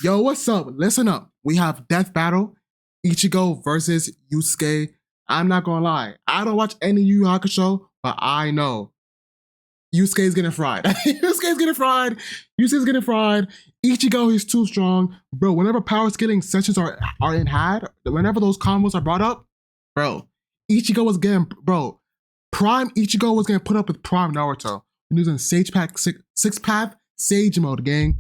Yo, what's up? Listen up. We have Death Battle, Ichigo versus Yusuke. I'm not gonna lie. I don't watch any Yu Yu Hakusho, but I know Yusuke's getting fried. Yusuke's getting fried. Yusuke's getting fried. Ichigo is too strong. Bro, whenever power scaling sessions are had, whenever those combos are brought up, bro, Ichigo was getting, Prime Ichigo was getting put up with Prime Naruto. Using Sage Pack, six path, Sage mode, gang.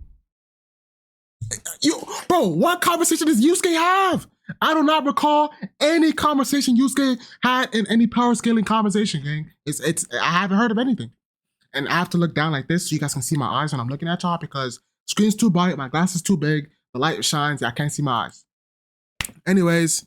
Bro, what conversation does Yusuke have? I do not recall any conversation Yusuke had in any power scaling conversation, gang. I haven't heard of anything. And I have to look down like this so you guys can see my eyes when I'm looking at y'all because screen's too bright, my glass is too big, the light shines, I can't see my eyes. Anyways,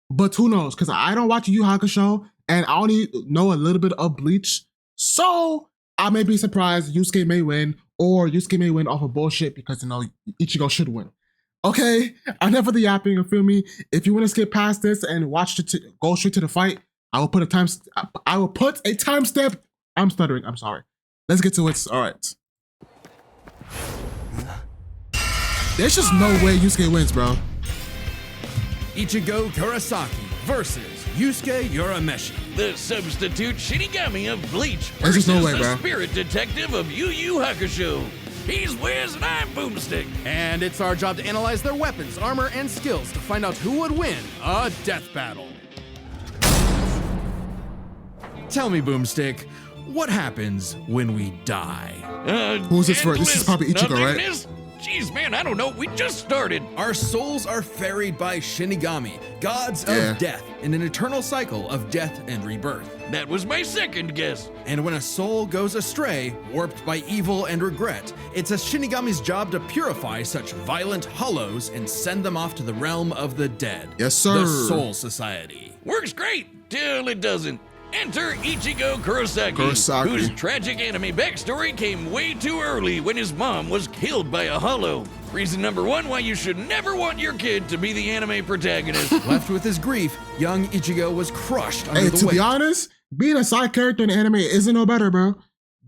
but who knows? Because I don't watch Yu Yu Hakusho and I only know a little bit of Bleach. So I may be surprised Yusuke may win, or Yusuke may win off of bullshit because, you know, Ichigo should win. Okay, enough of the yapping, you feel me? If you want to skip past this and watch go straight to the fight, I will put a timestamp. I'm stuttering, I'm sorry. Let's get to it, all right. There's just no way Yusuke wins, bro. Ichigo Kurosaki versus Yusuke Urameshi, the substitute Shinigami of Bleach versus versus no way, the bro. spirit detective of Yu Yu Hakusho. He's Wiz and I'm Boomstick. And it's our job to analyze their weapons, armor, and skills to find out who would win a death battle. Tell me, Boomstick, what happens when we die? Who's this for? This is probably Ichigo, right? Jeez, man, I don't know. We just started. Our souls are ferried by Shinigami, gods of death, in an eternal cycle of death and rebirth. That was my second guess. And when a soul goes astray, warped by evil and regret, it's a Shinigami's job to purify such violent hollows and send them off to the realm of the dead. Yes, sir. The Soul Society. Works great till it doesn't. Enter Ichigo Kurosaki, whose tragic anime backstory came way too early when his mom was killed by a hollow. Reason number one why you should never want your kid to be the anime protagonist. Left with his grief, young Ichigo was crushed under the weight. To be honest, being a side character in anime isn't no better, bro.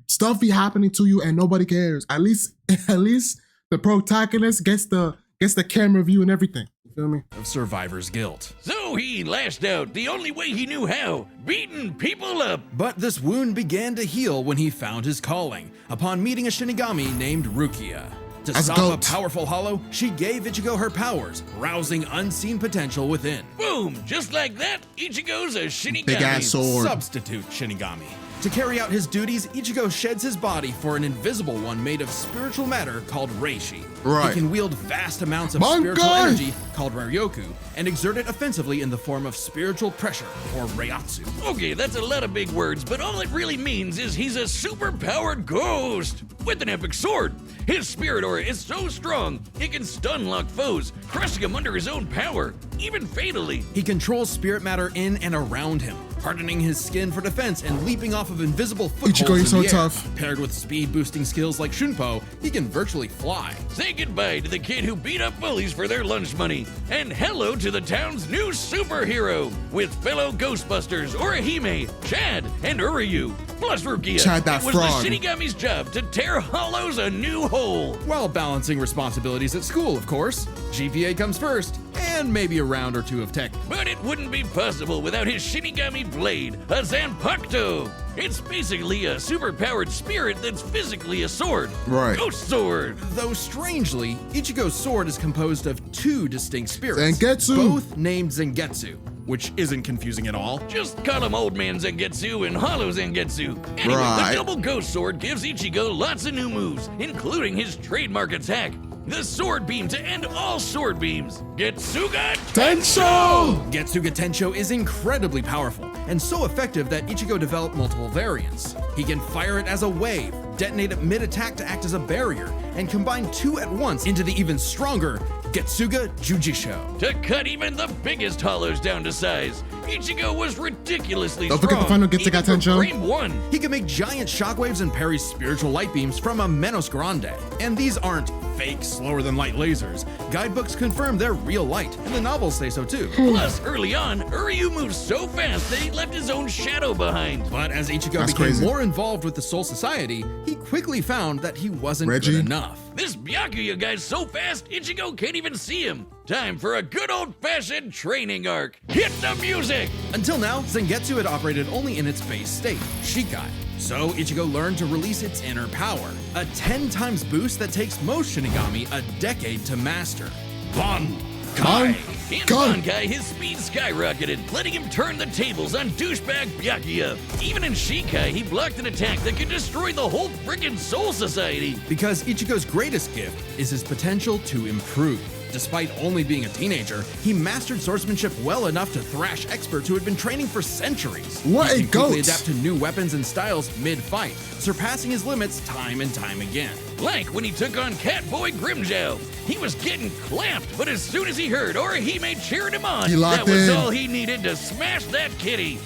Stuff be happening to you and nobody cares. At least the protagonist gets the camera view and everything. Feel me? Of survivor's guilt. So he lashed out the only way he knew how, beating people up. But this wound began to heal when he found his calling, upon meeting a Shinigami named Rukia. To stop a powerful hollow, she gave Ichigo her powers, rousing unseen potential within. Boom! Just like that, Ichigo's a Shinigami. Big ass sword. Substitute Shinigami. To carry out his duties, Ichigo sheds his body for an invisible one made of spiritual matter called Reishi. Right. He can wield vast amounts of spiritual energy called Ryoku and exert it offensively in the form of spiritual pressure, or Reiatsu. Okay, that's a lot of big words, but all it really means is he's a super-powered ghost with an epic sword. His spirit aura is so strong, it can stun-lock foes, crushing them under his own power, even fatally. He controls spirit matter in and around him, hardening his skin for defense and leaping off of invisible footholds Ichigo, he's so in the air. tough. Paired with speed-boosting skills like Shunpo, he can virtually fly. Say goodbye to the kid who beat up bullies for their lunch money, and hello to the town's new superhero, with fellow Ghostbusters Orihime, Chad, and Uryu, plus Rukia. Chad, that it was frog. the Shinigami's job to tear hollows a new hole. While balancing responsibilities at school, of course. GPA comes first, and maybe a round or two of tech. But it wouldn't be possible without his Shinigami blade, a Zanpakuto. It's basically a super-powered spirit that's physically a sword. Right. Ghost sword. Though strangely, Ichigo's sword is composed of two distinct spirits. Zangetsu. Both named Zangetsu, which isn't confusing at all. Just call him Old Man Zangetsu and Hollow Zangetsu. Anyway, Right. the double ghost sword gives Ichigo lots of new moves, including his trademark attack, the sword beam to end all sword beams. Getsuga Tensho! Getsuga Tensho is incredibly powerful, and so effective that Ichigo developed multiple variants. He can fire it as a wave, detonate it mid-attack to act as a barrier, and combine two at once into the even stronger Getsuga Jujisho. to cut even the biggest hollows down to size. Ichigo was ridiculously Don't strong. forget the final Getsuga even for Tensho. Frame 1. He can make giant shockwaves and parry spiritual light beams from a Menos Grande. And these aren't fake, slower-than-light lasers. Guidebooks confirm they're real light, and the novels say so too. Plus, early on, Uryu moved so fast that he left his own shadow behind. But as Ichigo That's became crazy. more involved with the Soul Society, he quickly found that he wasn't Reggie? good enough. This Byakuya guy's so fast, Ichigo can't even see him. Time for a good old-fashioned training arc. Hit the music! Until now, Zangetsu had operated only in its base state, Shikai. So Ichigo learned to release its inner power, a 10 times boost that takes most Shinigami a decade to master. Bankai! In Bankai, his speed skyrocketed, letting him turn the tables on douchebag Byakuya. Even in Shikai, he blocked an attack that could destroy the whole frickin' Soul Society. Because Ichigo's greatest gift is his potential to improve. Despite only being a teenager, he mastered swordsmanship well enough to thrash experts who had been training for centuries. What he a could quickly goat! adapt to new weapons and styles mid-fight, surpassing his limits time and time again. Like when he took on Catboy Grimmjow. He was getting clamped, but as soon as he heard Orihime cheering him on, that was all he needed to smash that kitty.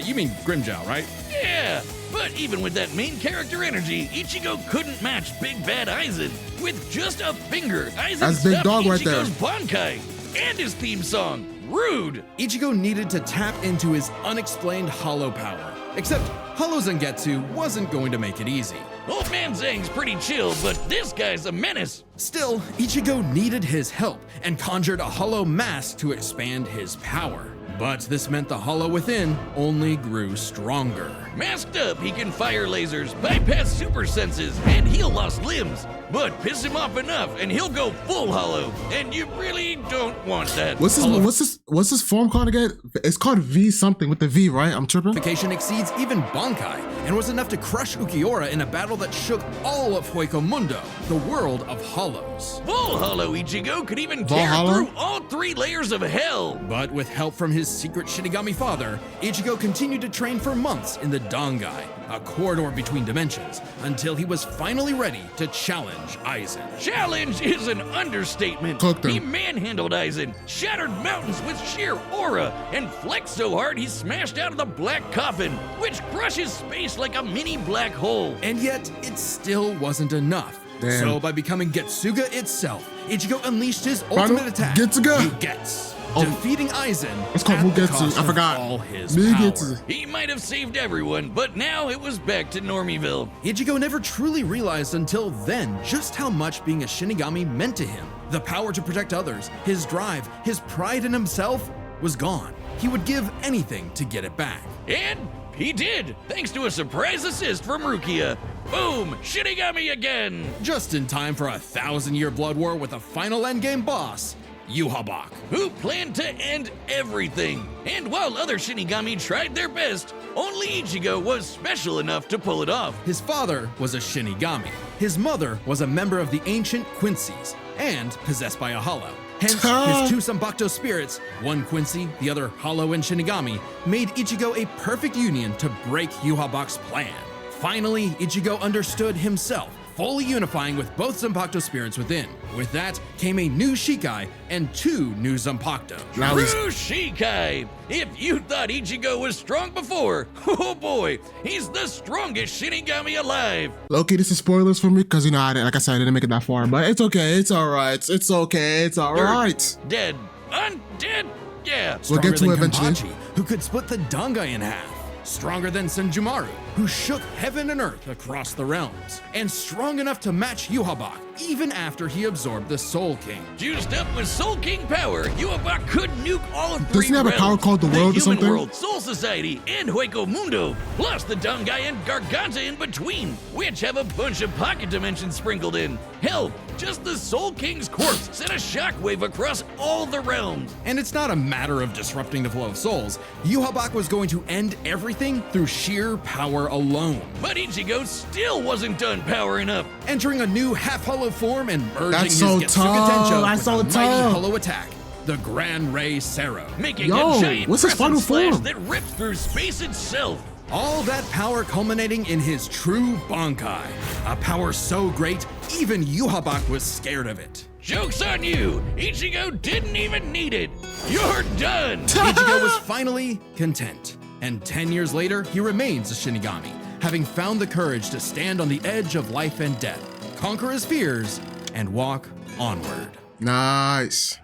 You mean Grimmjow, right? Yeah, but even with that main character energy, Ichigo couldn't match Big Bad Aizen. With just a finger, Aizen That's big stopped dog right there. Ichigo's Bankai and his theme song, Rude. Ichigo needed to tap into his unexplained hollow power. Except Hollow Zangetsu wasn't going to make it easy. Old man Zang's pretty chill, but this guy's a menace. Still, Ichigo needed his help and conjured a hollow mask to expand his power. But this meant the hollow within only grew stronger. Masked up, he can fire lasers, bypass super senses, and heal lost limbs. But piss him off enough, and he'll go full hollow. And you really don't want that. What's this form called again? It's called V something with the V, right? I'm tripping. Vacation exceeds even Bankai and was enough to crush Ukiura in a battle that shook all of Hueco Mundo, the world of hollows. Full hollow Ichigo could even tear through all 3 layers of hell. But with help from his secret Shinigami father, Ichigo continued to train for months in the Dangai, a corridor between dimensions, until he was finally ready to challenge Aizen. Challenge is an understatement. Cooked him. He manhandled Aizen, shattered mountains with sheer aura, and flexed so hard he smashed out of the black coffin, which crushes space like a mini black hole. And yet, it still wasn't enough. Damn. So by becoming Getsuga itself, Ichigo unleashed his ultimate attack, Getsuga? Mugetsu. Defeating Aizen It's called at the Mugetsu. cost I of forgot. all his Mugetsu. power. He might have saved everyone, but now it was back to Normieville. Ichigo never truly realized until then just how much being a Shinigami meant to him. The power to protect others, his drive, his pride in himself was gone. He would give anything to get it back. And he did, thanks to a surprise assist from Rukia. Boom! Shinigami again! Just in time for a 1,000-year blood war with a final endgame boss, Yhwach. Who planned to end everything. And while other Shinigami tried their best, only Ichigo was special enough to pull it off. His father was a Shinigami. His mother was a member of the ancient Quincy's and possessed by a hollow. Hence, his 2 Zanpakuto spirits, one Quincy, the other hollow and Shinigami, made Ichigo a perfect union to break Yhwach's plan. Finally, Ichigo understood himself, fully unifying with both Zanpakuto spirits within. With that came a new Shikai and 2 new Zanpakuto. Now he's True Shikai! If you thought Ichigo was strong before, oh boy, he's the strongest Shinigami alive! Loki, this is spoilers for me because like I said, I didn't make it that far, but it's okay, it's alright, it's okay, it's alright. Dead. Undead? Yeah. We'll get to Stronger it than eventually. Kenpachi, who could split the Dangai in half. Stronger than Senjumaru, who shook heaven and earth across the realms. And strong enough to match Yhwach, even after he absorbed the Soul King. Juiced up with Soul King power, Yhwach could nuke all 3 Doesn't he have a realms. power called the world or human something? world, Soul Society, and Hueco Mundo, plus the Dangai and Garganta in between, which have a bunch of pocket dimensions sprinkled in. Hell, just the Soul King's corpse sent a shockwave across all the realms. And it's not a matter of disrupting the flow of souls. Yhwach was going to end everything through sheer power alone. But Ichigo still wasn't done powering up. Entering a new half-hollow form and merging That's his so Getsuga tough. Tensho That's with so a mighty tough. hollow attack, the Grand Ray Sero. Making Yo, a giant what's his final crescent slash form? that rips through space itself. All that power culminating in his true Bankai. A power so great, even Yhwach was scared of it. Joke's on you! Ichigo didn't even need it! You're done! Ichigo was finally content. And 10 years later, he remains a Shinigami, having found the courage to stand on the edge of life and death, conquer his fears, and walk onward. Nice.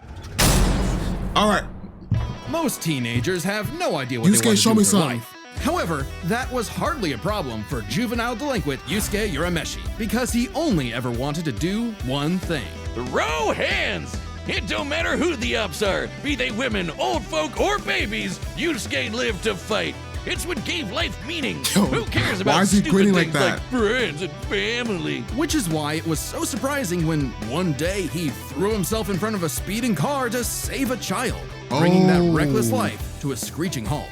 Alright. Most teenagers have no idea what they Yusuke, want to show do me with their something. life. However, that was hardly a problem for juvenile delinquent Yusuke Urameshi, because he only ever wanted to do one thing. Throw hands! It don't matter who the ops are, be they women, old folk, or babies, Yusuke lived to fight. It's what gave life meaning. Yo, Who cares about why is he stupid grinning things like that? friends and family? Which is why it was so surprising when one day he threw himself in front of a speeding car to save a child, bringing that reckless life to a screeching halt.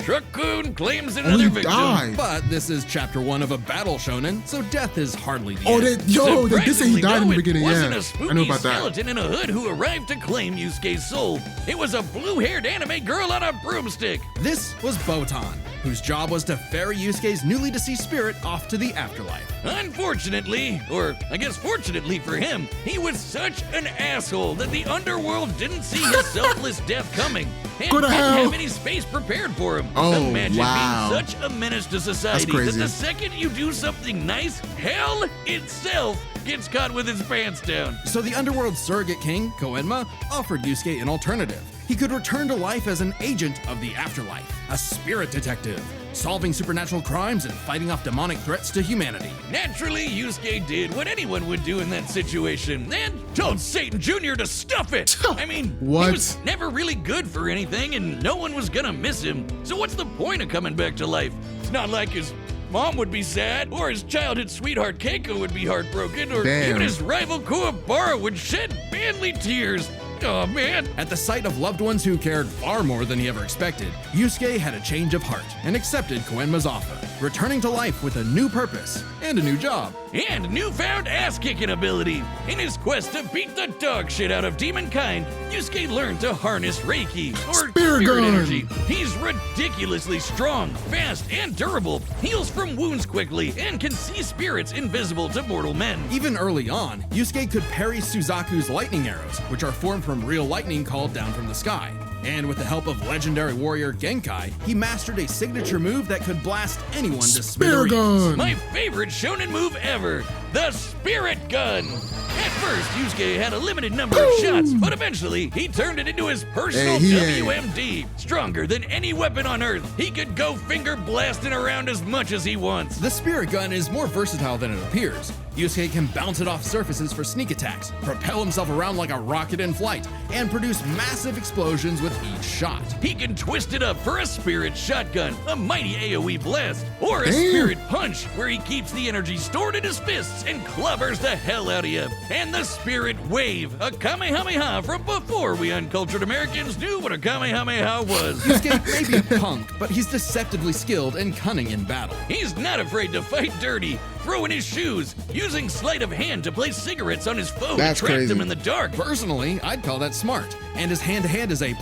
Truck-kun claims Oh, another he victim. died. But this is chapter 1 of a battle shonen, so death is hardly the Oh, end. they did say he died in the beginning. Wasn't Yeah, a spooky I knew about that. skeleton in a hood who arrived to claim Yusuke's soul. It was a blue-haired anime girl on a broomstick. This was Botan, whose job was to ferry Yusuke's newly deceased spirit off to the afterlife. Unfortunately, or I guess fortunately for him, he was such an asshole that the underworld didn't see his selfless death coming and Go to didn't hell. have any space prepared for him. Oh, Imagine wow. being such a menace to society that crazy. the second you do something nice, hell itself gets caught with its pants down. So the underworld surrogate king, Koenma, offered Yusuke an alternative. He could return to life as an agent of the afterlife, a spirit detective, solving supernatural crimes and fighting off demonic threats to humanity. Naturally, Yusuke did what anyone would do in that situation and told Satan Jr. to stuff it. I mean, What? he was never really good for anything and no one was gonna miss him. So what's the point of coming back to life? It's not like his mom would be sad, or his childhood sweetheart Keiko would be heartbroken, or Damn. even his rival Kuwabara would shed manly tears. Oh man. At the sight of loved ones who cared far more than he ever expected, Yusuke had a change of heart and accepted Koenma's offer, returning to life with a new purpose and a new job. And newfound ass-kicking ability. In his quest to beat the dog shit out of demon kind, Yusuke learned to harness Reiki, or Spirit gun. energy. He's ridiculously strong, fast, and durable, heals from wounds quickly, and can see spirits invisible to mortal men. Even early on, Yusuke could parry Suzaku's lightning arrows, which are formed from real lightning called down from the sky. And with the help of legendary warrior Genkai, he mastered a signature move that could blast anyone to Spirit smithereens. gun. My favorite shonen move ever, the Spirit Gun. At first, Yusuke had a limited number of shots, but eventually he turned it into his personal Hey, WMD. Stronger than any weapon on Earth, he could go finger blasting around as much as he wants. The spirit gun is more versatile than it appears. Yusuke can bounce it off surfaces for sneak attacks, propel himself around like a rocket in flight, and produce massive explosions with each shot. He can twist it up for a Spirit Shotgun, a mighty AoE blast, or a Damn. Spirit Punch, where he keeps the energy stored in his fists and clobbers the hell out of you. And the Spirit Wave, a Kamehameha from before we uncultured Americans knew what a Kamehameha was. Yusuke may be a punk, but he's deceptively skilled and cunning in battle. He's not afraid to fight dirty, throwing his shoes, using sleight of hand to place cigarettes on his foe That's to trap crazy. them in the dark. Personally, I'd call that smart. And his hand-to-hand is A+.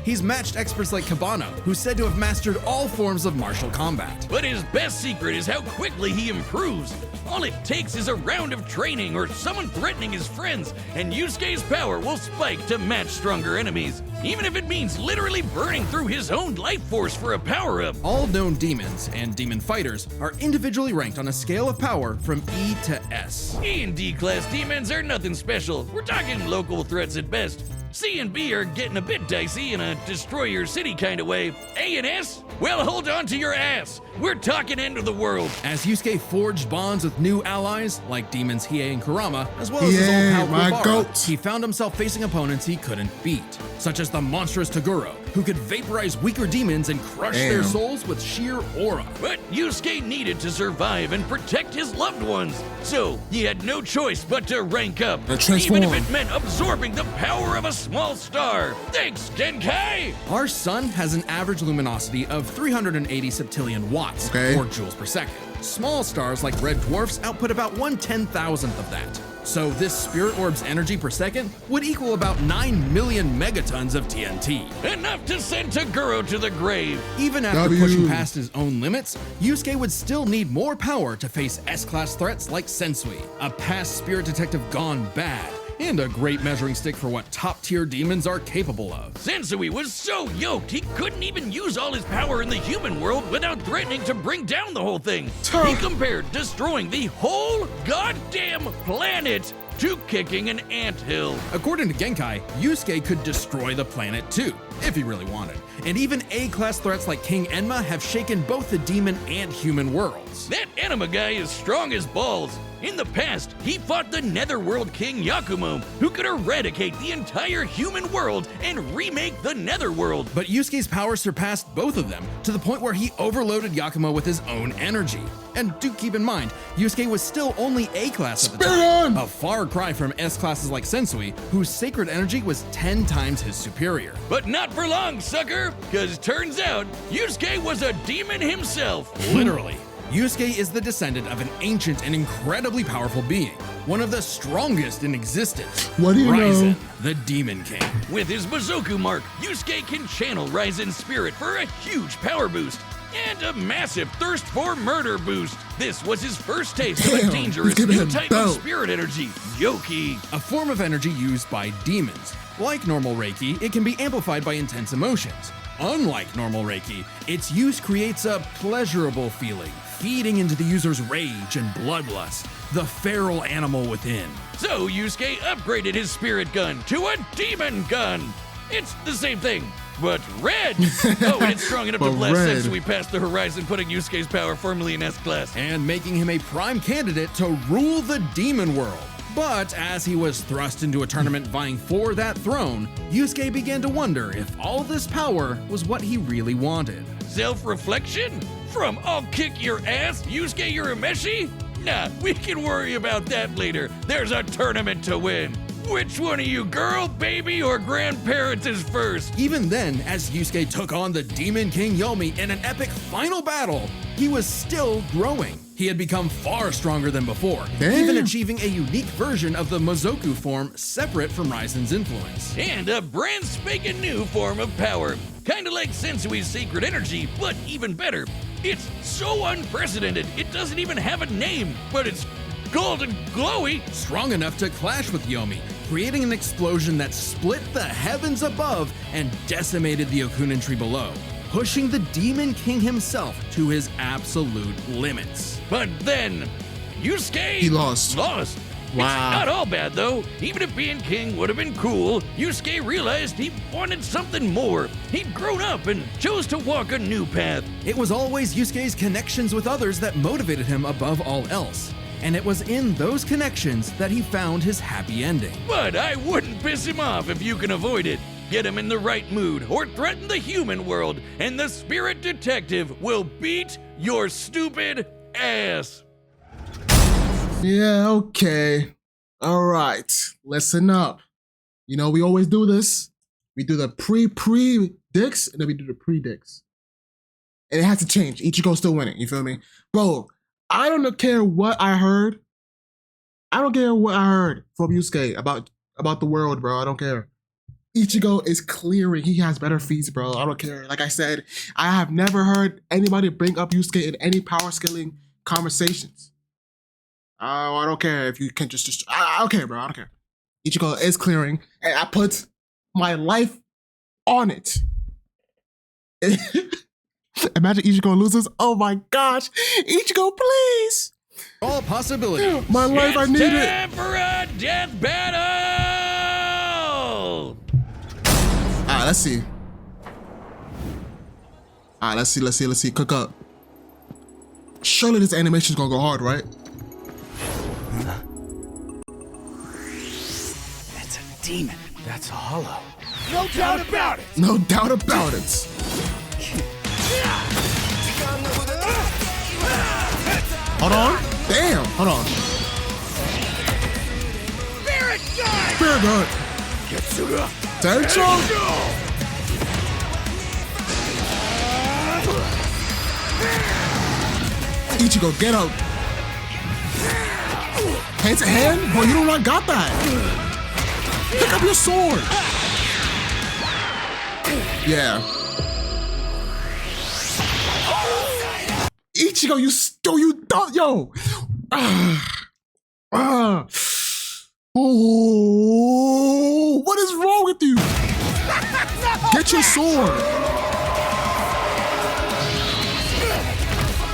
He's matched experts like Kabano, who's said to have mastered all forms of martial combat. But his best secret is how quickly he improves. All it takes is a round of training or someone threatening his friends, and Yusuke's power will spike to match stronger enemies, even if it means literally burning through his own life force for a power-up. All known demons and demon fighters are individually ranked on a scale of power from E to S. E and D class demons are nothing special. We're talking local threats at best. C and B are getting a bit dicey in a destroy your city kind of way. A and S? Well, hold on to your ass. We're talking end of the world. As Yusuke forged bonds with new allies, like demons Hiei and Kurama, as well as his Yeah, old my pal Kuwabara, goats. he found himself facing opponents he couldn't beat, such as the monstrous Toguro, who could vaporize weaker demons and crush their Damn. souls with sheer aura. But Yusuke needed to survive and protect his loved ones. So he had no choice but to rank up, And transform. even if it meant absorbing the power of a small star. Thanks, Genkai! Our sun has an average luminosity of 380 septillion watts, Okay. or joules per second. Small stars like red dwarfs output about 1/10,000th of that. So this spirit orb's energy per second would equal about 9 million megatons of TNT. Enough to send Toguro to the grave. Even after W. pushing past his own limits, Yusuke would still need more power to face S-class threats like Sensui, a past spirit detective gone bad, and a great measuring stick for what top-tier demons are capable of. Sensui was so yoked he couldn't even use all his power in the human world without threatening to bring down the whole thing. He compared destroying the whole goddamn planet to kicking an anthill. According to Genkai, Yusuke could destroy the planet too, if he really wanted. And even A-class threats like King Enma have shaken both the demon and human worlds. That anima guy is strong as balls. In the past, he fought the Netherworld King Yakumo, who could eradicate the entire human world and remake the Netherworld. But Yusuke's power surpassed both of them to the point where he overloaded Yakumo with his own energy. And do keep in mind, Yusuke was still only A-class at the time, a far cry from S-classes like Sensui, whose sacred energy was 10 times his superior. But not for long, sucker, because turns out Yusuke was a demon himself. Literally. Yusuke is the descendant of an ancient and incredibly powerful being, one of the strongest in existence. What do you Ryzen, know? the Demon King. With his Bazoku mark, Yusuke can channel Ryzen's spirit for a huge power boost and a massive thirst for murder boost. This was his first taste of a dangerous new type of spirit energy, Yoki. A form of energy used by demons. Like normal Reiki, it can be amplified by intense emotions. Unlike normal Reiki, its use creates a pleasurable feeling, feeding into the user's rage and bloodlust, the feral animal within. So Yusuke upgraded his spirit gun to a demon gun. It's the same thing, but red. Oh, and it's strong enough to blast since we passed the horizon, putting Yusuke's power firmly in S-class. And making him a prime candidate to rule the demon world. But as he was thrust into a tournament vying for that throne, Yusuke began to wonder if all this power was what he really wanted. Self-reflection? From "I'll kick your ass, Yusuke Urameshi"? Nah, we can worry about that later. There's a tournament to win. Which one of you, girl, baby, or grandparents is first? Even then, as Yusuke took on the Demon King Yomi in an epic final battle, he was still growing. He had become far stronger than before, even achieving a unique version of the Mozoku form separate from Ryzen's influence. And a brand spanking new form of power. Kinda like Sensui's sacred energy, but even better. It's so unprecedented, it doesn't even have a name, but it's golden glowy. Strong enough to clash with Yomi, creating an explosion that split the heavens above and decimated the Okunin tree below, pushing the Demon King himself to his absolute limits. But then, Yusuke... He lost. Wow. It's not all bad, though. Even if being king would have been cool, Yusuke realized he wanted something more. He'd grown up and chose to walk a new path. It was always Yusuke's connections with others that motivated him above all else. And it was in those connections that he found his happy ending. But I wouldn't piss him off if you can avoid it. Get him in the right mood or threaten the human world, and the spirit detective will beat your stupid ass. Yeah, okay. All right. Listen up. You know, we always do this. We do the pre-dicks, and then we do the predicts. And it has to change. Ichigo's still winning. You feel me? Bro, I don't care what I heard. I don't care what I heard from Yusuke about the world, bro. I don't care. Ichigo is clearing. He has better feats, bro. I don't care. Like I said, I have never heard anybody bring up Yusuke in any power scaling conversations. I don't care if you can just I don't care, bro. I don't care. Ichigo is clearing, and I put my life on it. Imagine Ichigo loses. Oh my gosh. Ichigo, please. All possibilities. My life, I need it. It's time for a death battle! Alright, let's see. Alright, let's see. Cook up. Surely this animation's gonna go hard, right? That's a demon. That's a hollow. No doubt about it. No doubt about it. Hold on. Damn. Hold on. Spirit guide. Spirit guard. Tension. Ichigo, get up. Hand to hand? Boy, you do not got that. Pick up your sword. Yeah. Ichigo, you don't, yo. Oh, what is wrong with you? Get your sword.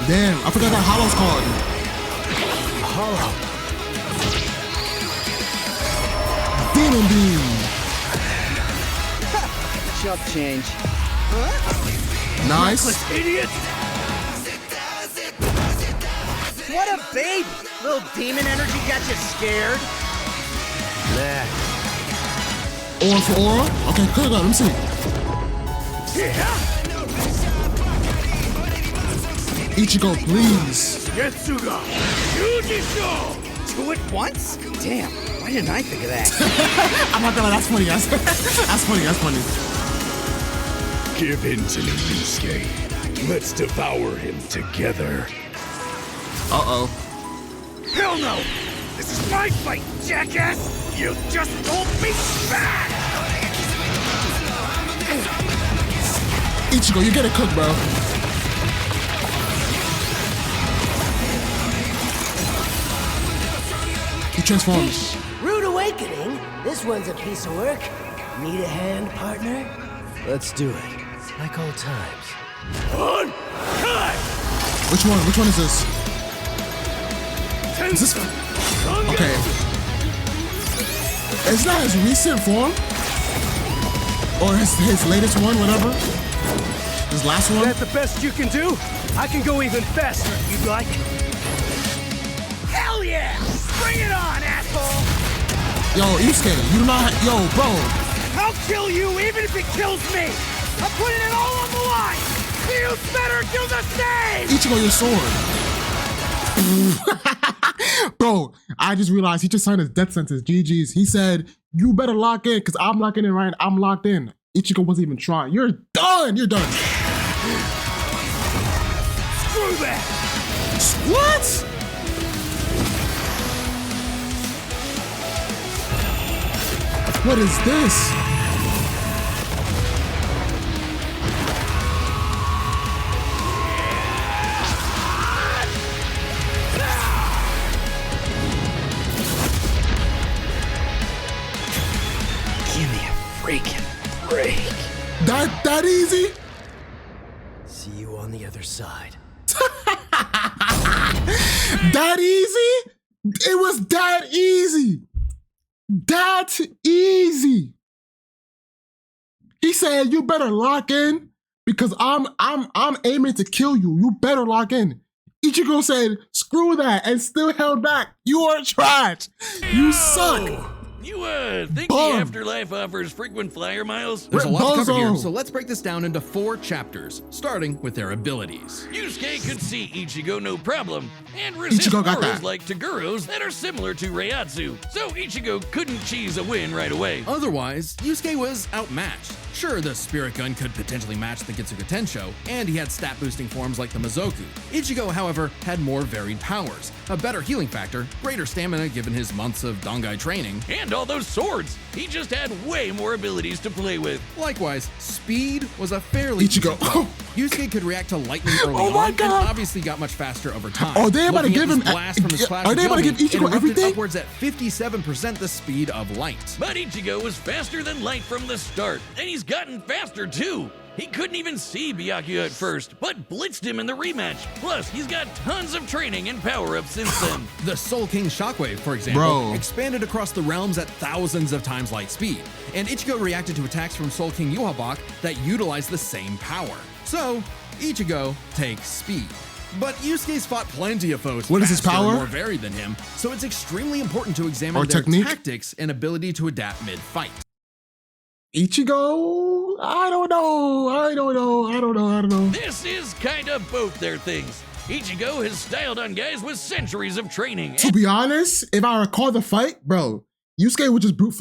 Damn, I forgot that Hollow's called. Hollow. Demon Beam. Chump change. Nice. Idiot! What a baby! Little demon energy got you scared. Nah. Aura for aura? Okay, good. Let me see. Ichigo, please. Getsuga! Yujisho! 2 at once? Damn, why didn't I think of that? I'm not gonna lie, that's funny. That's funny. That's funny. Give in to me, Yusuke. Let's devour him together. Uh-oh. Hell no! This is my fight, jackass! You just hold me back! Ichigo, you get it cooked, bro. He transforms. Rude awakening. This one's a piece of work. Need a hand, partner? Let's do it. Like old times. On time! Which one? Which one is this? Is this? Okay. It's not his recent form? Or his latest one, whatever? His last one? Is that the best you can do? I can go even faster if you'd like. Hell yeah! Bring it on, asshole! Yo, Yusuke, you do not. Yo, bro. I'll kill you even if it kills me! I'm putting it all on the line! You better do the same! Ichigo, your sword. Bro, I just realized he just signed his death sentence. GG's. He said, you better lock in, because I'm locking in right now. I'm locked in. Ichigo wasn't even trying. You're done. You're done. Screw that! What? What is this? Give me a freaking break. That easy? See you on the other side. That easy? It was that easy. That easy. He said, you better lock in because I'm aiming to kill you. You better lock in. Ichigo said, screw that, and still held back. You are trash. You suck. You think Bum. the afterlife offers frequent flyer miles? There's a lot to cover Bozo. here, so let's break this down into 4 chapters, starting with their abilities. Yusuke could see Ichigo no problem, and resist Ichigo got auras that. like Taguro's that are similar to Reiatsu, so Ichigo couldn't cheese a win right away. Otherwise, Yusuke was outmatched. Sure, the Spirit Gun could potentially match the Getsuga Tensho, and he had stat-boosting forms like the Mizoku. Ichigo, however, had more varied powers, a better healing factor, greater stamina given his months of Dangai training. And all those swords, he just had way more abilities to play with. Likewise, speed was a fairly Ichigo. easy goal. Yusuke could react to lightning early Oh my on, God. and obviously got much faster over time. Are they about to Looking at give this him- blast from his clash are with they about to give Yomi, Ichigo it erupted everything? upwards at 57% the speed of light. But Ichigo was faster than light from the start, and he's gotten faster too. He couldn't even see Byakuya at first, but blitzed him in the rematch. Plus, he's got tons of training and power-ups since then. The Soul King Shockwave, for example, Bro. expanded across the realms at thousands of times light speed, and Ichigo reacted to attacks from Soul King Yuhabak that utilized the same power. So, Ichigo takes speed. But Yusuke's fought plenty of foes What is his faster and power? more varied than him, so it's extremely important to examine Or their technique? tactics and ability to adapt mid-fight. Ichigo? I don't know. This is kind of both their things. Ichigo has styled on guys with centuries of training. To be honest, if I recall the fight, bro, Yusuke was just brute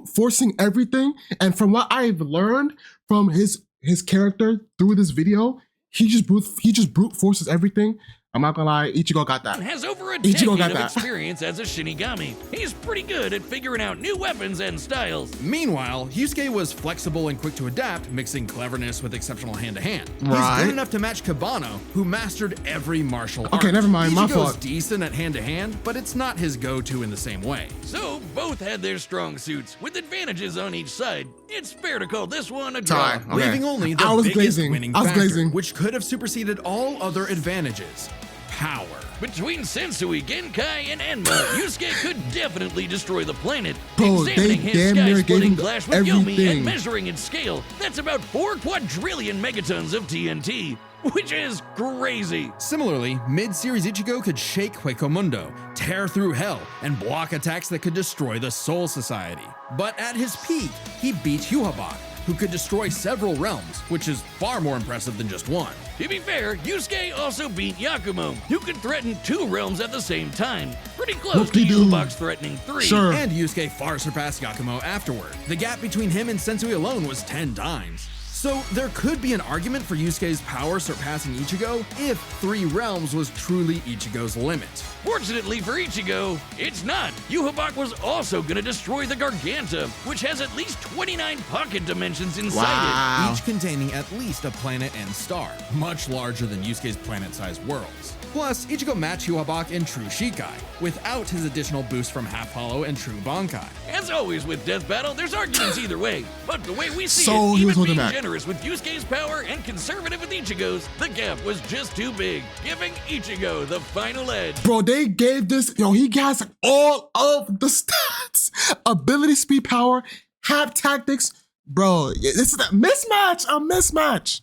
forcing everything. And from what I've learned from his character through this video, he just brute forces everything. I'm not gonna lie, Ichigo got that. Has over a Ichigo decade got of that. experience as a Shinigami. He's pretty good at figuring out new weapons and styles. Meanwhile, Yusuke was flexible and quick to adapt, mixing cleverness with exceptional hand-to-hand. Right. He's good enough to match Kabano, who mastered every martial art. Okay, never mind, my Ichigo's fault. decent at hand-to-hand, but it's not his go-to in the same way. So both had their strong suits, with advantages on each side. It's fair to call this one a draw. Tie. Okay. Leaving only the I was biggest glazing. winning I was factor, glazing. which could have superseded all other advantages: power. Between Sensui, Genkai, and Enma, Yusuke could definitely destroy the planet. Bro, Examining they his damn near gave sky-splitting him glass with Yomi and everything. measuring its scale, that's about 4 quadrillion megatons of TNT, which is crazy. Similarly, mid-series Ichigo could shake Huecomundo, tear through hell, and block attacks that could destroy the Soul Society. But at his peak, he beat Yuhabak, who could destroy several realms, which is far more impressive than just one. To be fair, Yusuke also beat Yakumo, who could threaten 2 realms at the same time. Pretty close to Whoop-de-doo. Yubak's threatening 3. Sure. And Yusuke far surpassed Yakumo afterward. The gap between him and Sensui alone was 10 times. So there could be an argument for Yusuke's power surpassing Ichigo if 3 realms was truly Ichigo's limit. Fortunately for Ichigo, it's not. Yuhabak was also gonna destroy the Garganta, which has at least 29 pocket dimensions inside Wow. Each containing at least a planet and star, much larger than Yusuke's planet-sized worlds. Plus, Ichigo matched Yuhabak in True Shikai, without his additional boost from Half Hollow and True Bankai. it. As always with Death Battle, there's arguments either way, but the way we see So it, he was even holding being back. generous with Yusuke's power and conservative with Ichigo's, the gap was just too big, giving Ichigo the final edge. Bro, they gave this, yo, he has all of the stats. Ability, speed, power, half tactics. Bro, this is a mismatch.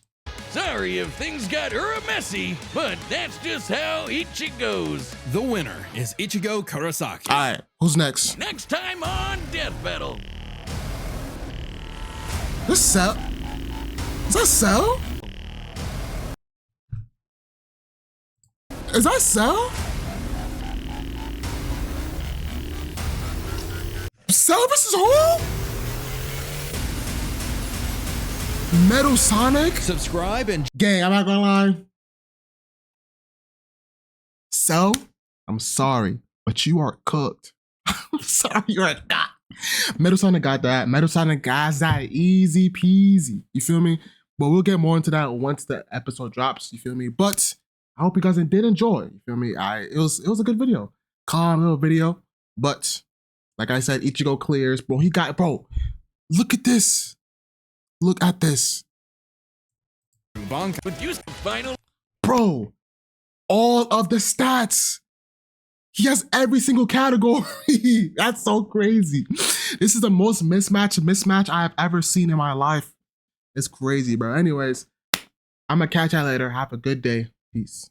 Sorry if things got messy, but that's just how Ichigo goes. The winner is Ichigo Kurosaki. All right, who's next? Next time on Death Battle. This Cell? Is that Cell? Is that Cell? Cell versus who? Metal Sonic? Subscribe and Gang, I'm not gonna lie. So, I'm sorry, but you are cooked. I'm sorry, you are not. Metal Sonic got that. Metal Sonic got that easy peasy. You feel me? But we'll get more into that once the episode drops. You feel me? But I hope you guys did enjoy. You feel me? It was a good video. Calm little video. But like I said, Ichigo clears. Bro, look at this. Look at this. True Bankai. With Yusuke final. Bro, all of the stats. He has every single category. That's so crazy. This is the most mismatch I have ever seen in my life. It's crazy, bro. Anyways, I'm gonna catch y'all later. Have a good day. Peace.